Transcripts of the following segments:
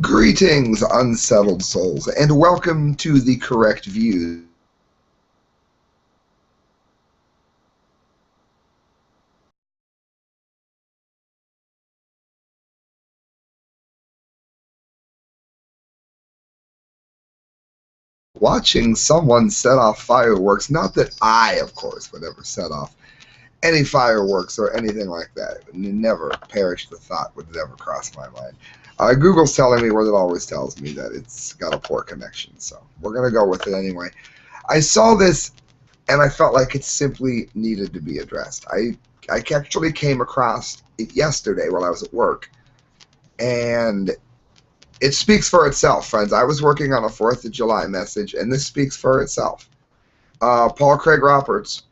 Greetings, unsettled souls, and welcome to the correct view. Watching someone set off fireworks, not that I, of course, would ever set off any fireworks or anything like that. Never perished the thought would never cross my mind. Google's telling me what it always tells me, that it's got a poor connection, so we're going to go with it anyway. I saw this and I felt like it simply needed to be addressed. I actually came across it yesterday while I was at work, and it speaks for itself, friends. I was working on a 4th of July message, and this speaks for itself. Paul Craig Roberts,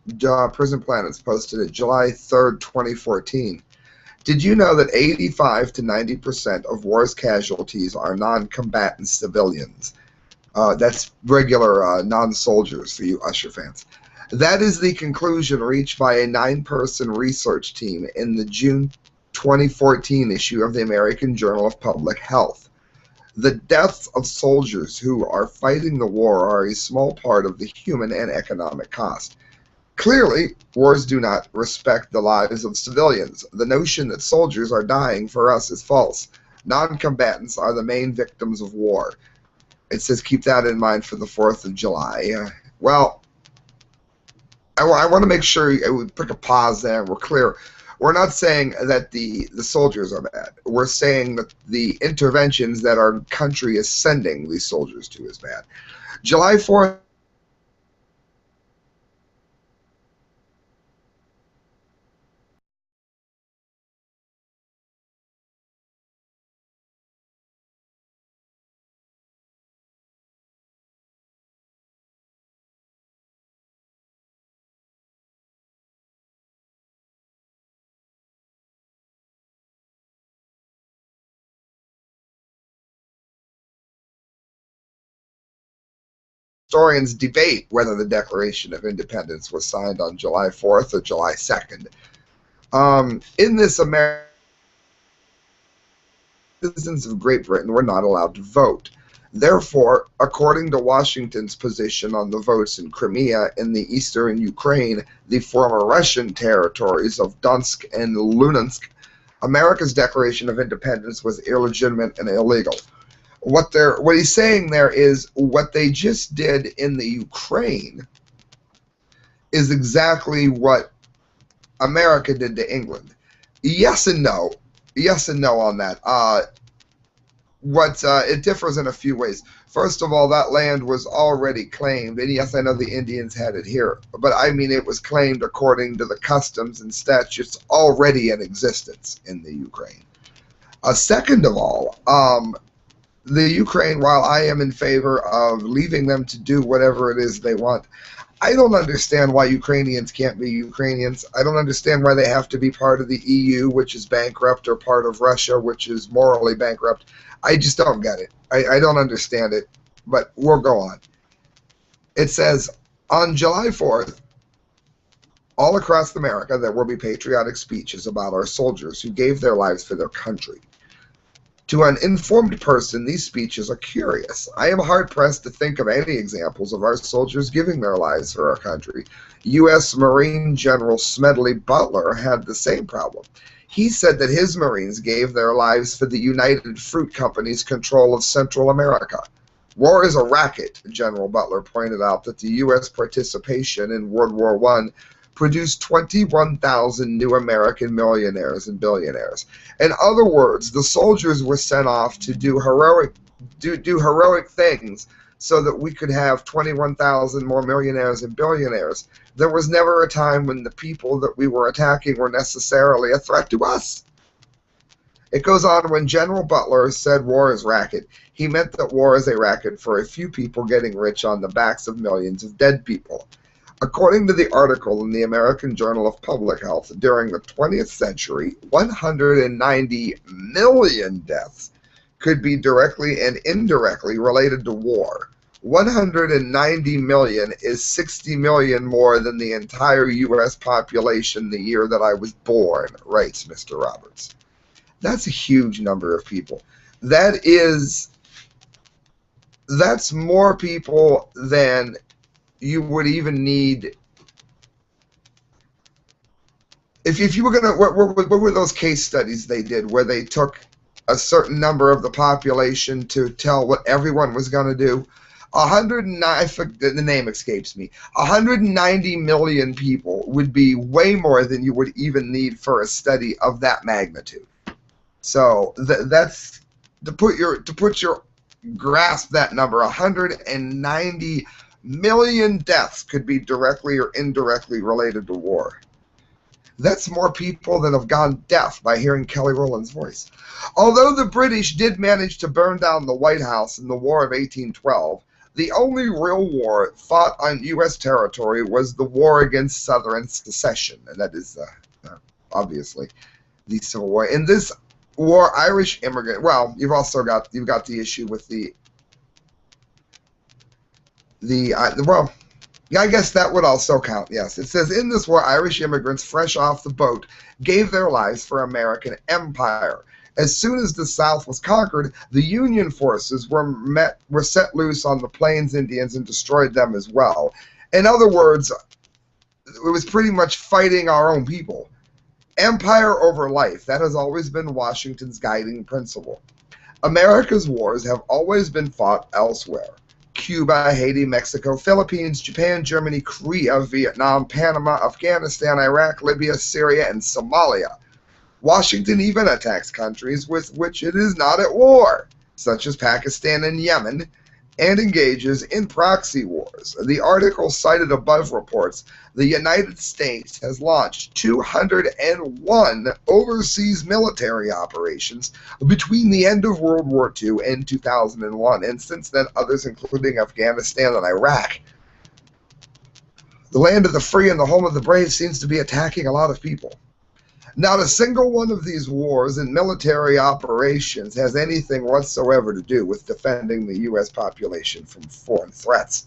Prison Planets, posted it July 3rd, 2014. Did you know that 85 to 90% of war's casualties are non-combatant civilians? That's regular non-soldiers for you Usher fans. That is the conclusion reached by a 9-person research team in the June 2014 issue of the American Journal of Public Health. The deaths of soldiers who are fighting the war are a small part of the human and economic cost. Clearly, wars do not respect the lives of civilians. The notion that soldiers are dying for us is false. Non-combatants are the main victims of war. It says keep that in mind for the 4th of July. Well, I want to make sure we put a pause there and we're clear. We're not saying that the soldiers are bad. We're saying that the interventions that our country is sending these soldiers to is bad. July 4th. Historians debate whether the Declaration of Independence was signed on July 4th or July 2nd. In this, citizens of Great Britain were not allowed to vote. Therefore, according to Washington's position on the votes in Crimea, in the eastern Ukraine, the former Russian territories of Donetsk and Luhansk, America's Declaration of Independence was illegitimate and illegal. What he's saying there is what they just did in the Ukraine is exactly what America did to England. Yes and no. Yes and no on that. It differs in a few ways. First of all, that land was already claimed, and yes, I know the Indians had it here, but I mean it was claimed according to the customs and statutes already in existence in the Ukraine. Second of all, the Ukraine, while I am in favor of leaving them to do whatever it is they want, I don't understand why Ukrainians can't be Ukrainians. I don't understand why they have to be part of the EU, which is bankrupt, or part of Russia, which is morally bankrupt. I just don't get it. I don't understand it, but we'll go on. It says, on July 4th, all across America, there will be patriotic speeches about our soldiers who gave their lives for their country. To an informed person, these speeches are curious. I am hard-pressed to think of any examples of our soldiers giving their lives for our country. U.S. Marine General Smedley Butler had the same problem. He said that his Marines gave their lives for the United Fruit Company's control of Central America. War is a racket, General Butler pointed out that the U.S. participation in World War I produced 21,000 new American millionaires and billionaires. In other words, the soldiers were sent off to do heroic things so that we could have 21,000 more millionaires and billionaires. There was never a time when the people that we were attacking were necessarily a threat to us. It goes on, when General Butler said war is racket, he meant that war is a racket for a few people getting rich on the backs of millions of dead people. According to the article in the American Journal of Public Health, during the 20th century, 190 million deaths could be directly and indirectly related to war. 190 million is 60 million more than the entire U.S. population the year that I was born, writes Mr. Roberts. That's a huge number of people. That is, that's more people than you would even need. If you were going to, what were those case studies they did where they took a certain number of the population to tell what everyone was going to do? 109, the name escapes me. 190 million people would be way more than you would even need for a study of that magnitude. So that's to put your grasp that number. 190 million deaths could be directly or indirectly related to war. That's more people than have gone deaf by hearing Kelly Rowland's voice. Although the British did manage to burn down the White House in the War of 1812, the only real war fought on U.S. territory was the War against Southern Secession, and that is obviously the Civil War. In this war, Irish immigrant. Well, you've got the issue with well. Yeah, I guess that would also count, yes. It says, in this war, Irish immigrants fresh off the boat gave their lives for American empire. As soon as the South was conquered, the Union forces were set loose on the Plains Indians and destroyed them as well. In other words, it was pretty much fighting our own people. Empire over life, that has always been Washington's guiding principle. America's wars have always been fought elsewhere. Cuba, Haiti, Mexico, Philippines, Japan, Germany, Korea, Vietnam, Panama, Afghanistan, Iraq, Libya, Syria, and Somalia. Washington even attacks countries with which it is not at war, such as Pakistan and Yemen, and engages in proxy wars. The article cited above reports the United States has launched 201 overseas military operations between the end of World War II and 2001, and since then others including Afghanistan and Iraq. The land of the free and the home of the brave seems to be attacking a lot of people. Not a single one of these wars and military operations has anything whatsoever to do with defending the U.S. population from foreign threats.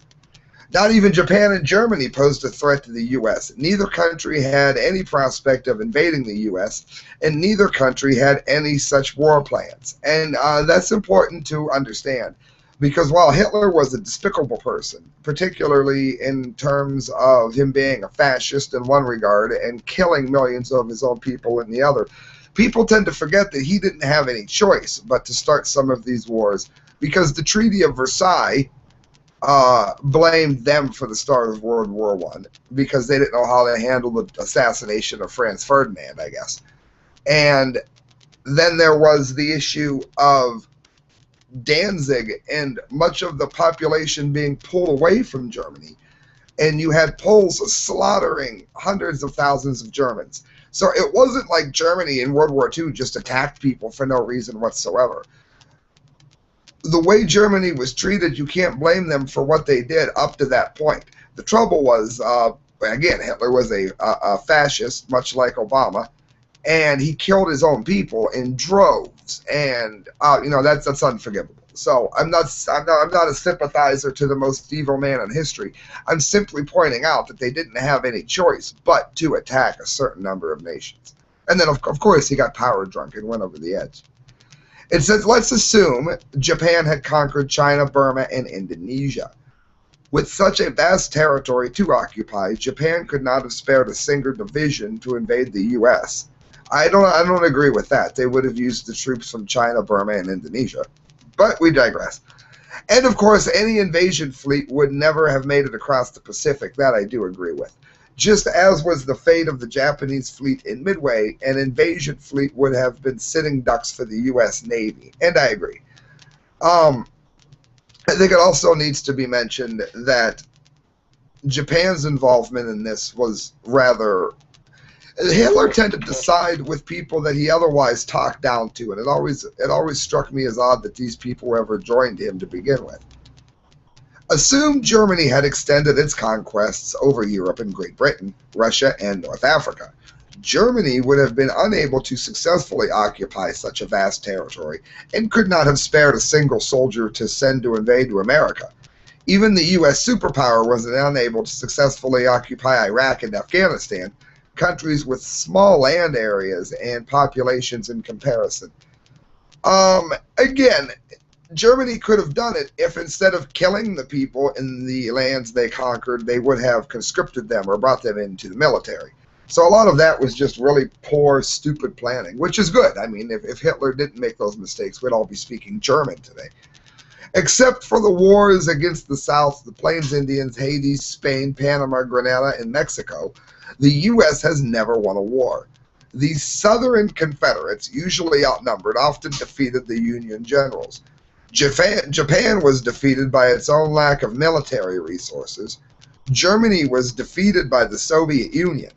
Not even Japan and Germany posed a threat to the U.S. Neither country had any prospect of invading the U.S., and neither country had any such war plans. And that's important to understand, because while Hitler was a despicable person, particularly in terms of him being a fascist in one regard and killing millions of his own people in the other, people tend to forget that he didn't have any choice but to start some of these wars, because the Treaty of Versailles blamed them for the start of World War I because they didn't know how to handle the assassination of Franz Ferdinand, I guess. And then there was the issue of Danzig and much of the population being pulled away from Germany, and you had Poles slaughtering hundreds of thousands of Germans. So it wasn't like Germany in World War II just attacked people for no reason whatsoever. The way Germany was treated, you can't blame them for what they did up to that point. The trouble was, again, Hitler was a fascist, much like Obama, and he killed his own people in droves, and that's unforgivable. So I'm not a sympathizer to the most evil man in history. I'm simply pointing out that they didn't have any choice but to attack a certain number of nations. And then, of course, he got power drunk and went over the edge. It says, let's assume Japan had conquered China, Burma, and Indonesia. With such a vast territory to occupy, Japan could not have spared a single division to invade the U.S. I don't agree with that. They would have used the troops from China, Burma, and Indonesia. But we digress. And, of course, any invasion fleet would never have made it across the Pacific. That I do agree with. Just as was the fate of the Japanese fleet in Midway, an invasion fleet would have been sitting ducks for the U.S. Navy. And I agree. I think it also needs to be mentioned that Japan's involvement in this was rather... Hitler tended to side with people that he otherwise talked down to, and it always struck me as odd that these people ever joined him to begin with. Assume Germany had extended its conquests over Europe and Great Britain, Russia, and North Africa. Germany would have been unable to successfully occupy such a vast territory and could not have spared a single soldier to send to invade to America. Even the U.S. superpower was unable to successfully occupy Iraq and Afghanistan, countries with small land areas and populations in comparison. Again, Germany could have done it if instead of killing the people in the lands they conquered, they would have conscripted them or brought them into the military. So a lot of that was just really poor, stupid planning, which is good. I mean, if Hitler didn't make those mistakes, we'd all be speaking German today. Except for the wars against the South, the Plains Indians, Haiti, Spain, Panama, Grenada, and Mexico, the U.S. has never won a war. The Southern Confederates, usually outnumbered, often defeated the Union generals. Japan was defeated by its own lack of military resources. Germany was defeated by the Soviet Union.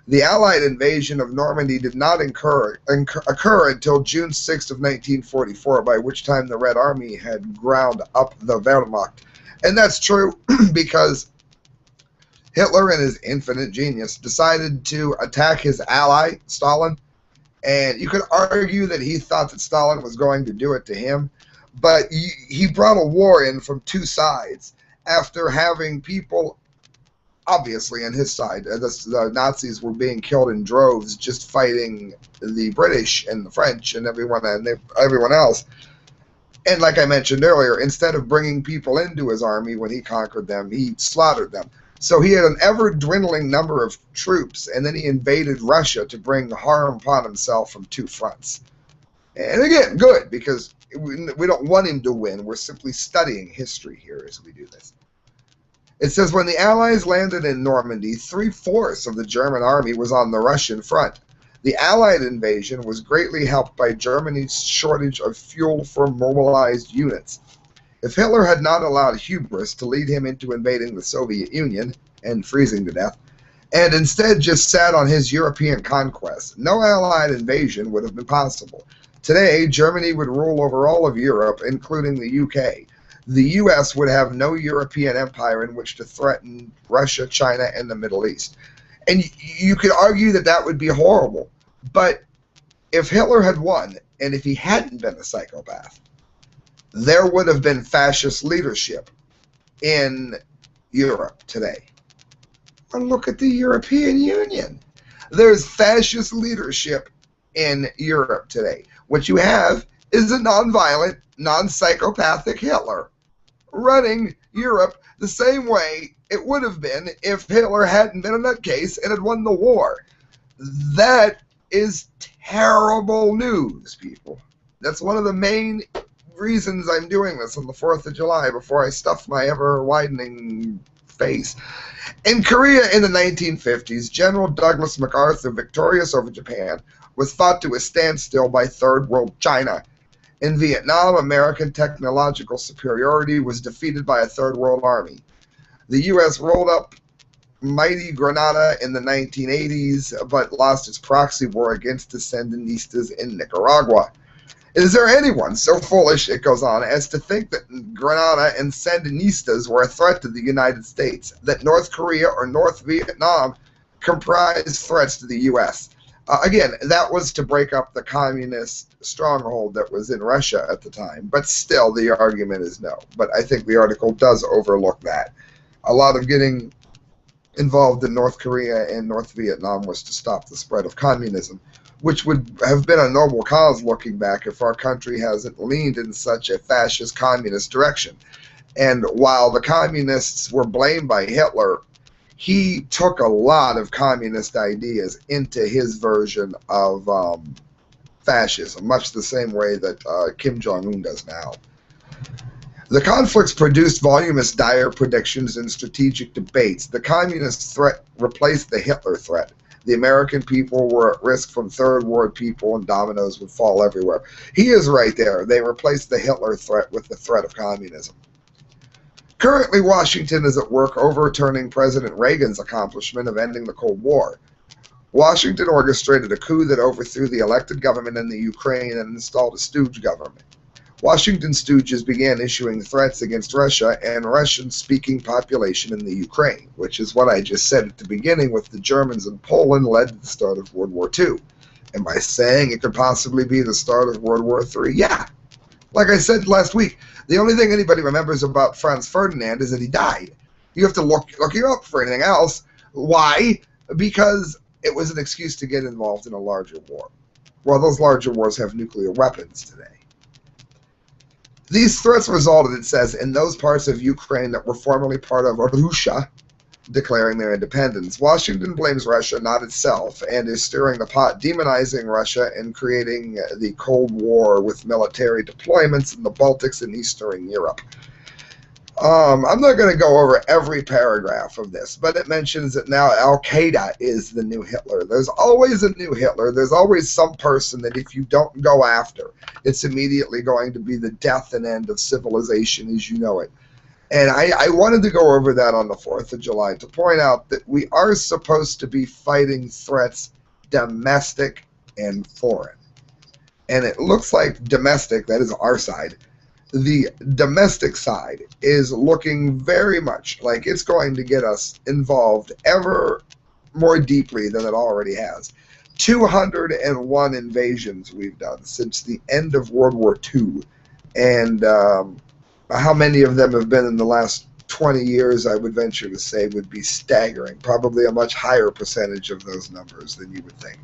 The Allied invasion of Normandy did not occur until June 6th of 1944, by which time the Red Army had ground up the Wehrmacht. And that's true because Hitler, in his infinite genius, decided to attack his ally, Stalin. And you could argue that he thought that Stalin was going to do it to him, but he brought a war in from two sides after having people, obviously, on his side. The Nazis were being killed in droves just fighting the British and the French and everyone else. And like I mentioned earlier, instead of bringing people into his army when he conquered them, he slaughtered them. So he had an ever-dwindling number of troops, and then he invaded Russia to bring harm upon himself from two fronts. And again, good, because we don't want him to win. We're simply studying history here as we do this. It says, when the Allies landed in Normandy, 3/4 of the German army was on the Russian front. The Allied invasion was greatly helped by Germany's shortage of fuel for mobilized units. If Hitler had not allowed hubris to lead him into invading the Soviet Union and freezing to death, and instead just sat on his European conquests, no Allied invasion would have been possible. Today, Germany would rule over all of Europe, including the UK. The U.S. would have no European empire in which to threaten Russia, China, and the Middle East. And you could argue that that would be horrible. But if Hitler had won, and if he hadn't been a psychopath, there would have been fascist leadership in Europe today. And look at the European Union. There's fascist leadership in Europe today. What you have is a nonviolent, non-psychopathic Hitler running Europe the same way it would have been if Hitler hadn't been a nutcase and had won the war. That is terrible news, people. That's one of the main reasons I'm doing this on the 4th of July before I stuff my ever-widening face. In Korea in the 1950s, General Douglas MacArthur, victorious over Japan, was fought to a standstill by Third World China. In Vietnam, American technological superiority was defeated by a Third World army. The U.S. rolled up mighty Grenada in the 1980s, but lost its proxy war against the Sandinistas in Nicaragua. Is there anyone so foolish, it goes on, as to think that Grenada and Sandinistas were a threat to the United States, that North Korea or North Vietnam comprised threats to the U.S.? Again, that was to break up the communist stronghold that was in Russia at the time, but still the argument is no. But I think the article does overlook that. A lot of getting involved in North Korea and North Vietnam was to stop the spread of communism, which would have been a noble cause looking back if our country hasn't leaned in such a fascist communist direction. And while the communists were blamed by Hitler, he took a lot of communist ideas into his version of fascism, much the same way that Kim Jong-un does now. The conflicts produced voluminous dire predictions and strategic debates. The communist threat replaced the Hitler threat. The American people were at risk from third world people, and dominoes would fall everywhere. He is right there. They replaced the Hitler threat with the threat of communism. Currently, Washington is at work overturning President Reagan's accomplishment of ending the Cold War. Washington orchestrated a coup that overthrew the elected government in the Ukraine and installed a stooge government. Washington stooges began issuing threats against Russia and Russian-speaking population in the Ukraine, which is what I just said at the beginning with the Germans and Poland led to the start of World War II. And by saying it could possibly be the start of World War III, yeah. Like I said last week, the only thing anybody remembers about Franz Ferdinand is that he died. You have to look him up for anything else. Why? Because it was an excuse to get involved in a larger war. Well, those larger wars have nuclear weapons today. These threats resulted, it says, in those parts of Ukraine that were formerly part of Russia declaring their independence. Washington blames Russia, not itself, and is stirring the pot, demonizing Russia and creating the Cold War with military deployments in the Baltics and Eastern Europe. I'm not going to go over every paragraph of this, but it mentions that now Al-Qaeda is the new Hitler. There's always a new Hitler. There's always some person that if you don't go after, it's immediately going to be the death and end of civilization as you know it. And I wanted to go over that on the 4th of July to point out that we are supposed to be fighting threats domestic and foreign. And it looks like domestic, that is our side, the domestic side is looking very much like it's going to get us involved ever more deeply than it already has. 201 invasions we've done since the end of World War II. And how many of them have been in the last 20 years, I would venture to say, would be staggering. Probably a much higher percentage of those numbers than you would think.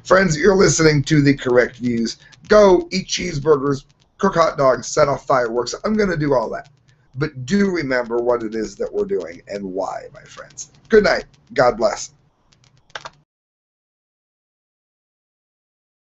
Friends, you're listening to The Correct Views. Go eat cheeseburgers, cook hot dogs, set off fireworks. I'm going to do all that. But do remember what it is that we're doing and why, my friends. Good night. God bless.